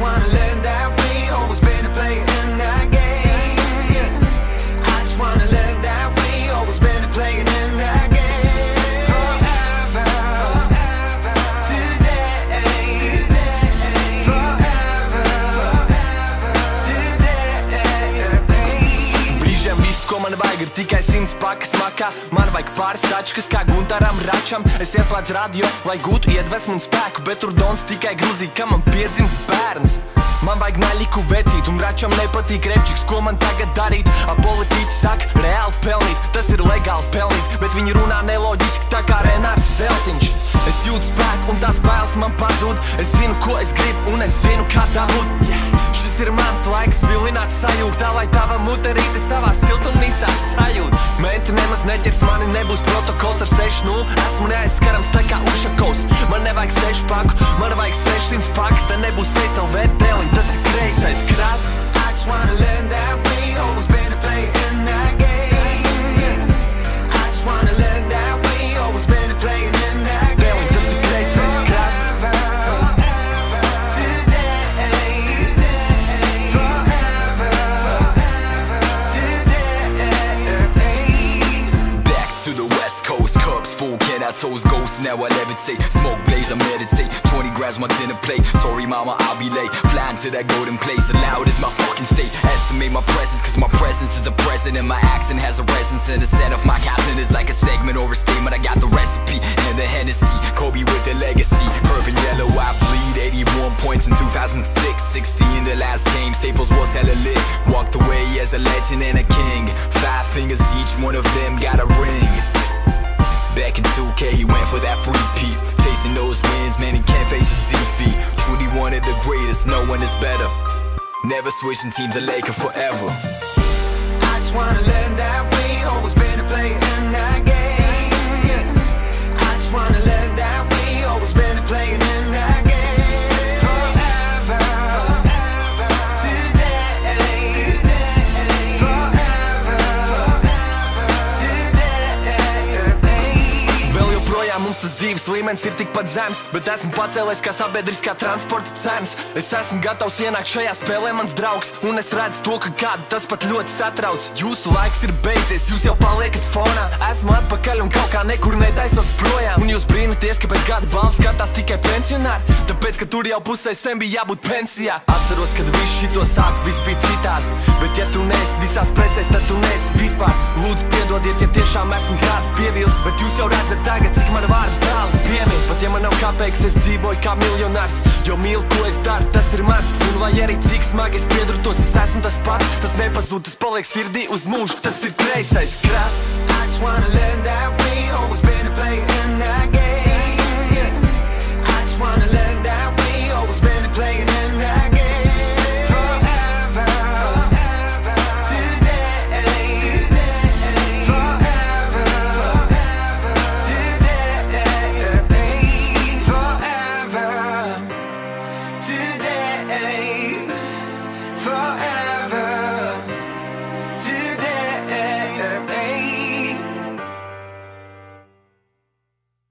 wanna learn that we always been a player in that game. I just wanna learn that we always been a player in that game. Forever, today, forever, today. Brīžiem viss, ko man vajag, ir tikai 100 pakas makā. Man vajag pāris tačkas kā Guntaram Račam. Es ieslēdzu radio, lai gūtu iedvesmu un spēku, bet tur Dons tikai grūzī, ka man piedzimst bērns. Man vajag naļiku vecīt, un Račam nepatīk repčiks, ko man tagad darīt. A politiķi saka, reāli pelnīt, tas ir legāli pelnīt, bet viņi runā neloģiski, tā kā Renārs Zeltiņš. Es jūtu spēku, un tās bailes man pazūd. Es zinu, ko es gribu, un es zinu, kā tā būt. Šis ir mans laiks vilināt sajūt, tā lai tava muterīte savā siltumnīcā sajūt. Menti nemaz neķers mani, nebūs protokols ar 6-0. Esmu neaizskarams tā kā Ušakovs. Man nevajag 6 paku, man vajag 600 pakas. Te nebūs Face LV deliņ, tas ir kreisais krasts. I just wanna learn that we always been a player in that game. I just wanna learn that we always been a player in that game. Deliņ, tas ir kreisais krasts. Toes ghost, now I levitate. Smoke blaze, I meditate. 20 grams, my dinner plate. Sorry mama, I'll be late. Flying to that golden place, loud is my fucking state. Estimate my presence, cause my presence is a present. And my accent has a resonance. And the scent of my captain is like a segment or a statement. I got the recipe and the Hennessy. Kobe with the legacy. Purple yellow, I bleed. 81 points in 2006. 60 in the last game. Staples was hella lit. Walked away as a legend and a king. 5 fingers each, one of them got a ring. Back in 2K, he went for that free peat. Chasing those wins, man, he can't face his defeat. Truly one of the greatest, no one is better. Never switching teams, a Laker forever. I just wanna learn that we always been a player in that game. I just wanna learn that we always been a player in that game. Forever, today, forever, today. Vēl joprojām mums tas dzīves līmenis ir tikpat zems, bet esmu pacēlējis kā sabiedriskā transporta cenas. Es esmu gatavs ienākt šajā spēlē, mans draugs, un es redzu to, ka kādu tas pat ļoti satrauc. Jūsu laiks ir beidzies, jūs jau paliekat fonā. Esmu atpakaļ un kaut kā nekur netaisos projām. Un jūs brīnaties, ka pēc gada balvas skatās tikai pensionāri, tāpēc, ka tur jau pusē sen bija jābūt pensijā. Atceros, kad viss šito sāk, viss bija citādi, bet ja tu neesi visās presēs, tad tu neesi vispār. Lūdzu piedodiet, ja tiešām esmu kādu pievils, bet jūs jau redzat tagad, cik man vārdu tālu piemīt. Pat ja man nav kāpēks, es dzīvoju kā miljonārs, jo mīlu, ko es daru, tas ir mans. Un lai arī cik smagi es piedurtos, es esmu tas pats. Tas nepazūd, tas paliek sirdī uz mūžu, tas ir kreisais krasts. I just wanna learn that we always been a player in that game. I just wanna learn